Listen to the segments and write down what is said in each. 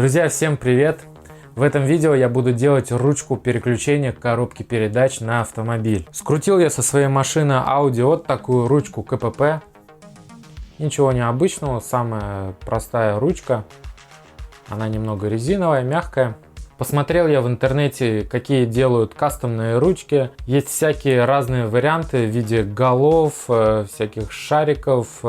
Друзья, всем привет! В этом видео я буду делать ручку переключения коробки передач на автомобиль. Скрутил я со своей машины Audi вот такую ручку КПП. Ничего необычного, самая простая ручка. Она немного резиновая, мягкая. Посмотрел я в интернете, какие делают кастомные ручки. Есть всякие разные варианты в виде голов, всяких шариков,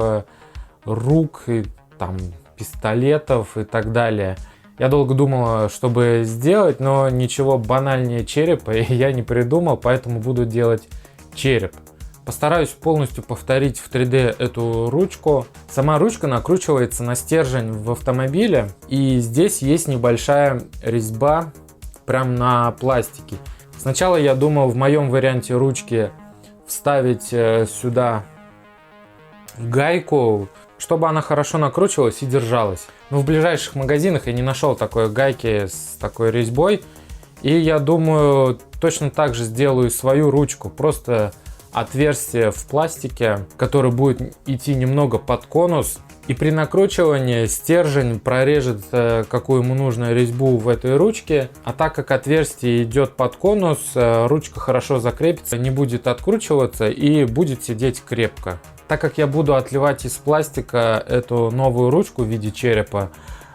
рук, и, там, пистолетов и так далее. Я долго думал, чтобы сделать, но ничего банальнее черепа я не придумал, поэтому буду делать череп. Постараюсь полностью повторить в 3D эту ручку. Сама ручка накручивается на стержень в автомобиле, и здесь есть небольшая резьба прям на пластике. Сначала я думал в моем варианте ручки вставить сюда гайку, чтобы она хорошо накручивалась и держалась. Но в ближайших магазинах я не нашел такой гайки с такой резьбой. И я думаю, точно так же сделаю свою ручку. Просто отверстие в пластике, которое будет идти немного под конус. И при накручивании стержень прорежет какую ему нужно резьбу в этой ручке. А так как отверстие идет под конус, ручка хорошо закрепится, не будет откручиваться и будет сидеть крепко. Так как я буду отливать из пластика эту новую ручку в виде черепа,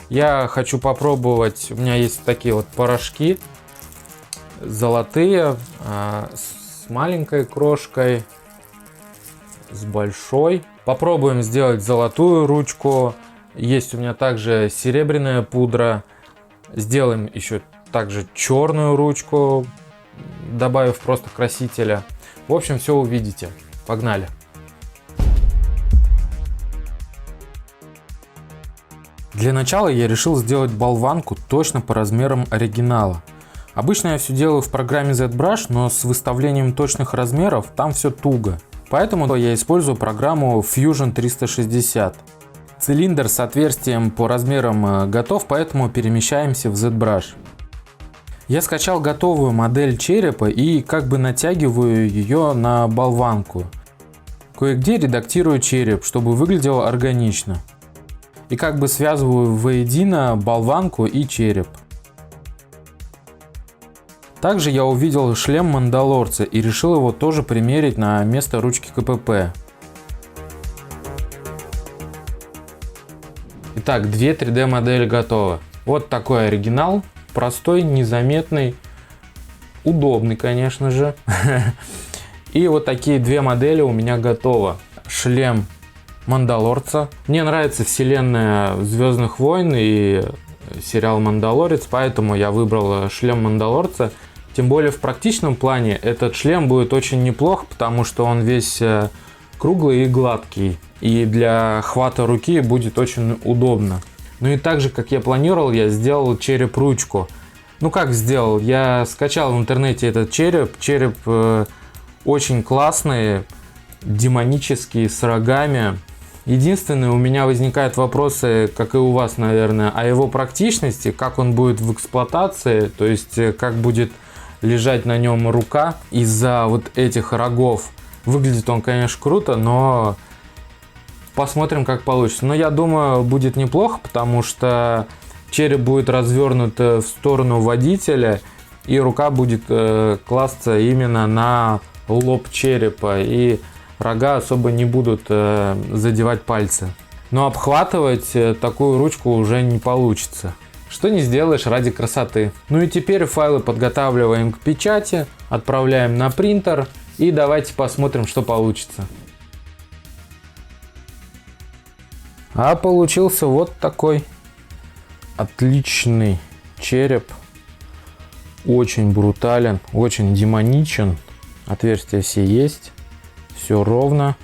я хочу попробовать. У меня есть такие вот порошки золотые, с маленькой крошкой, с большой. Попробуем сделать золотую ручку. Есть у меня также серебряная пудра. Сделаем еще также черную ручку, добавив просто красителя. В общем, все увидите. Погнали! Для начала я решил сделать болванку точно по размерам оригинала. Обычно я все делаю в программе ZBrush, но с выставлением точных размеров там все туго. Поэтому я использую программу Fusion 360. Цилиндр с отверстием по размерам готов, поэтому перемещаемся в ZBrush. Я скачал готовую модель черепа и как бы натягиваю ее на болванку. Кое-где редактирую череп, чтобы выглядел органично. И как бы связываю воедино болванку и череп. Также я увидел шлем Мандалорца и решил его тоже примерить на место ручки КПП. Итак, две 3D модели готовы. Вот такой оригинал, простой, незаметный, удобный, конечно же. И вот такие две модели у меня готовы. Шлем Мандалорца. Мне нравится вселенная Звездных войн и сериал Мандалорец, поэтому я выбрал шлем Мандалорца. Тем более в практичном плане этот шлем будет очень неплох, потому что он весь круглый и гладкий. И для хвата руки будет очень удобно. Ну и так же, как я планировал, я сделал череп-ручку. Ну как сделал? Я скачал в интернете этот череп. Череп очень классный, демонический, с рогами. Единственное, у меня возникают вопросы, как и у вас, наверное, о его практичности, как он будет в эксплуатации, то есть как будет лежать на нем рука из-за вот этих рогов. Выглядит он, конечно, круто, но посмотрим, как получится. Но я думаю, будет неплохо, потому что череп будет развернут в сторону водителя, и рука будет класться именно на лоб черепа, и рога особо не будут задевать пальцы. Но обхватывать такую ручку уже не получится. Что не сделаешь ради красоты. Ну и теперь файлы подготавливаем к печати, отправляем на принтер и давайте посмотрим, что получится. А получился вот такой отличный череп. Очень брутален, очень демоничен. Отверстия все есть. Все ровно.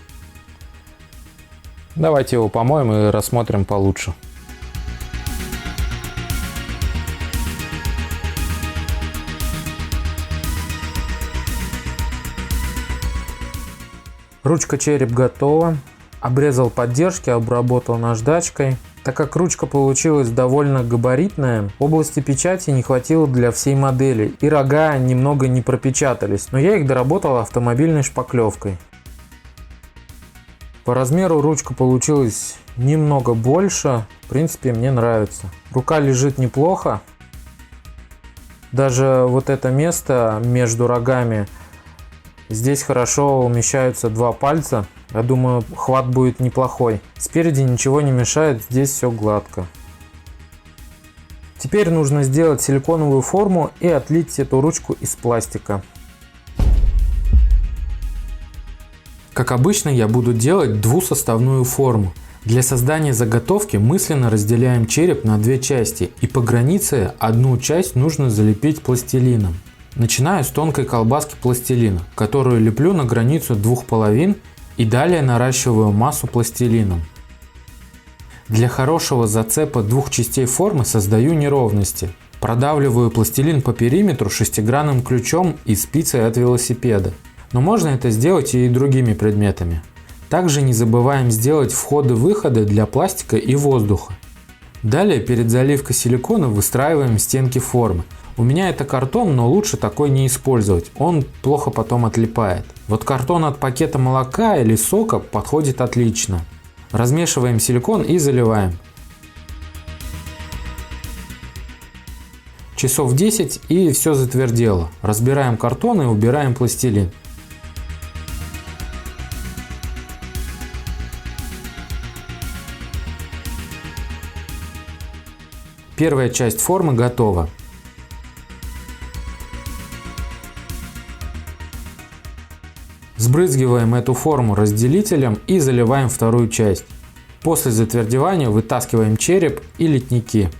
Давайте его помоем и рассмотрим получше. Ручка череп готова. Обрезал поддержки, обработал наждачкой. Так как ручка получилась довольно габаритная, области печати не хватило для всей модели, и рога немного не пропечатались, но я их доработал автомобильной шпаклевкой. По размеру ручка получилась немного больше. В принципе, мне нравится. Рука лежит неплохо. Даже вот это место между рогами, здесь хорошо умещаются 2 пальца. Я думаю, хват будет неплохой. Спереди ничего не мешает, здесь все гладко. Теперь нужно сделать силиконовую форму и отлить эту ручку из пластика. Как обычно, я буду делать двусоставную форму. Для создания заготовки мысленно разделяем череп на 2 части, и по границе одну часть нужно залепить пластилином. Начинаю с тонкой колбаски пластилина, которую леплю на границу 2 половин и далее наращиваю массу пластилином. Для хорошего зацепа 2 частей формы создаю неровности. Продавливаю пластилин по периметру шестигранным ключом и спицей от велосипеда. Но можно это сделать и другими предметами. Также не забываем сделать входы-выходы для пластика и воздуха. Далее перед заливкой силикона выстраиваем стенки формы. У меня это картон, но лучше такой не использовать, он плохо потом отлипает. Вот картон от пакета молока или сока подходит отлично. Размешиваем силикон и заливаем. Часов 10 и все затвердело. Разбираем картон и убираем пластилин. Первая часть формы готова. Сбрызгиваем эту форму разделителем и заливаем вторую часть. После затвердевания вытаскиваем череп и литники.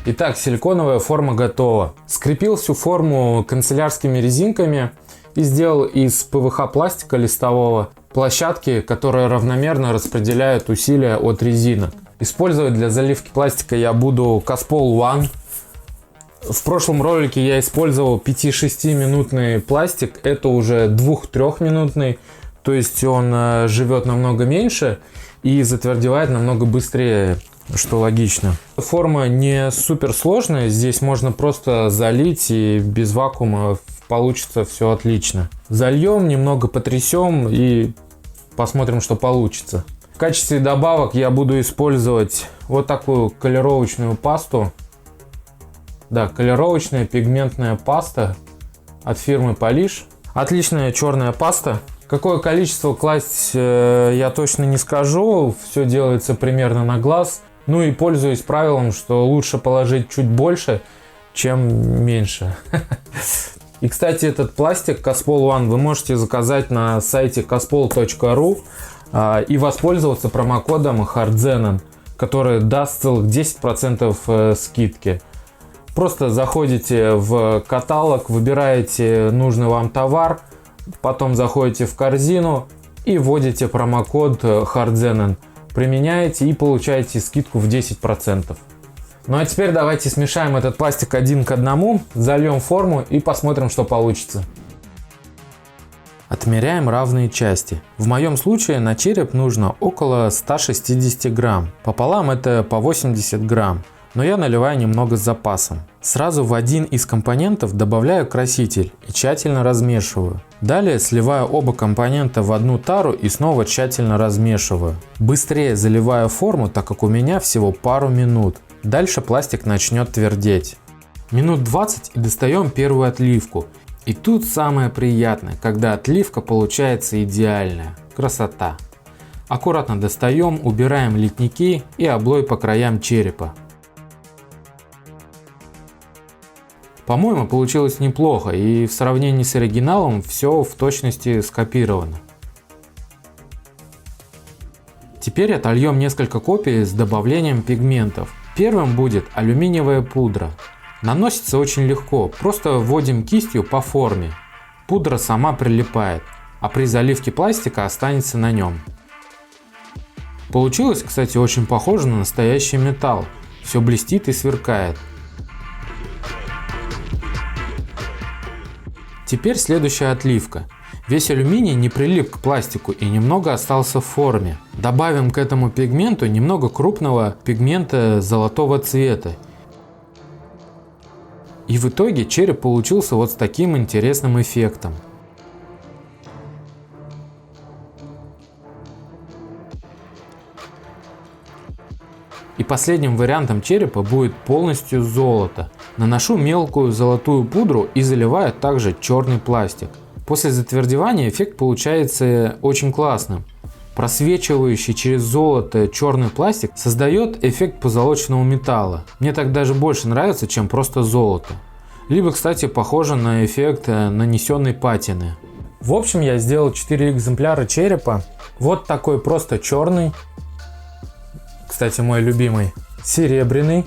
Итак, силиконовая форма готова. Скрепил всю форму канцелярскими резинками и сделал из ПВХ пластика листового площадки, которые равномерно распределяют усилия от резинок. Использовать для заливки пластика я буду Caspol One. В прошлом ролике я использовал 5-6 минутный пластик, это уже 2-3 минутный, то есть он живет намного меньше и затвердевает намного быстрее, что логично. Форма не супер сложная, здесь можно просто залить и без вакуума получится все отлично. Зальем, немного потрясем и посмотрим, что получится. В качестве добавок я буду использовать вот такую колеровочную пасту. Да, колеровочная пигментная паста от фирмы Polish. Отличная черная паста. Какое количество класть я точно не скажу, все делается примерно на глаз. Ну и пользуюсь правилом, что лучше положить чуть больше, чем меньше. И, кстати, этот пластик Caspol One вы можете заказать на сайте caspol.ru и воспользоваться промокодом HARDZENON, который даст целых 10% скидки. Просто заходите в каталог, выбираете нужный вам товар, потом заходите в корзину и вводите промокод HARDZENON. Применяете и получаете скидку в 10%. Ну а теперь давайте смешаем этот пластик один к одному, зальем форму и посмотрим, что получится. Отмеряем равные части. В моем случае на череп нужно около 160 грамм. Пополам это по 80 грамм. Но я наливаю немного с запасом. Сразу в один из компонентов добавляю краситель и тщательно размешиваю. Далее сливаю оба компонента в одну тару и снова тщательно размешиваю. Быстрее заливаю форму, так как у меня всего пару минут. Дальше пластик начнет твердеть. Минут 20 и достаем первую отливку. И тут самое приятное, когда отливка получается идеальная. Красота. Аккуратно достаем, убираем литники и облой по краям черепа. По-моему, получилось неплохо, и в сравнении с оригиналом все в точности скопировано. Теперь отольем несколько копий с добавлением пигментов. Первым будет алюминиевая пудра. Наносится очень легко, просто вводим кистью по форме. Пудра сама прилипает, а при заливке пластика останется на нем. Получилось, кстати, очень похоже на настоящий металл. Все блестит и сверкает. Теперь следующая отливка. Весь алюминий не прилип к пластику и немного остался в форме. Добавим к этому пигменту немного крупного пигмента золотого цвета. И в итоге череп получился вот с таким интересным эффектом. И последним вариантом черепа будет полностью золото. Наношу мелкую золотую пудру и заливаю также черный пластик. После затвердевания эффект получается очень классным. Просвечивающий через золото черный пластик создает эффект позолоченного металла. Мне так даже больше нравится, чем просто золото. Либо, кстати, похоже на эффект нанесенной патины. В общем, я сделал 4 экземпляра черепа. Вот такой просто черный. Кстати, мой любимый. Серебряный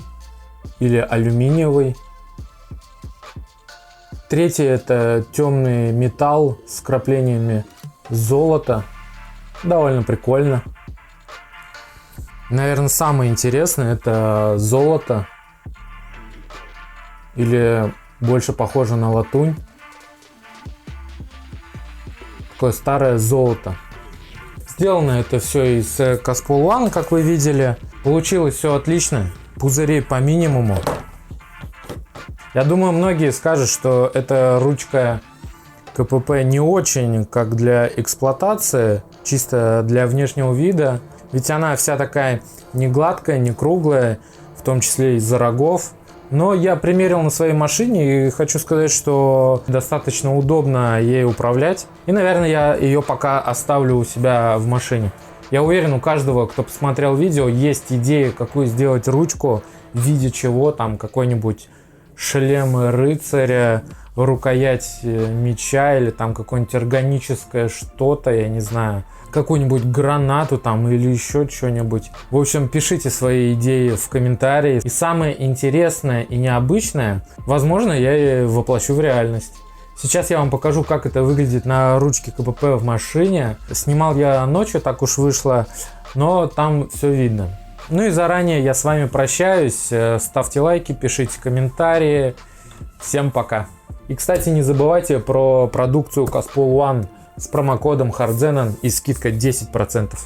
или алюминиевый. Третий — это темный металл с вкраплениями золота. Довольно прикольно. Наверное, самое интересное — это золото. Или больше похоже на латунь. Такое старое золото. Сделано это все из Caspol One, как вы видели. Получилось все отлично. Пузырей по минимуму. Я думаю, многие скажут, что эта ручка КПП не очень как для эксплуатации, чисто для внешнего вида. Ведь она вся такая не гладкая, не круглая, в том числе из-за рогов. Но я примерил на своей машине и хочу сказать, что достаточно удобно ей управлять. И, наверное, я ее пока оставлю у себя в машине. Я уверен, у каждого, кто посмотрел видео, есть идея, какую сделать ручку, в виде чего, там какой-нибудь шлем рыцаря, рукоять меча или там какое-нибудь органическое что-то, я не знаю, какую-нибудь гранату там или еще что-нибудь. В общем, пишите свои идеи в комментарии. И самое интересное и необычное, возможно, я и воплощу в реальность. Сейчас я вам покажу, как это выглядит на ручке КПП в машине. Снимал я ночью, так уж вышло, но там все видно. Ну и заранее я с вами прощаюсь. Ставьте лайки, пишите комментарии. Всем пока. И, кстати, не забывайте про продукцию Caspol One с промокодом HARDZENON и скидка 10%.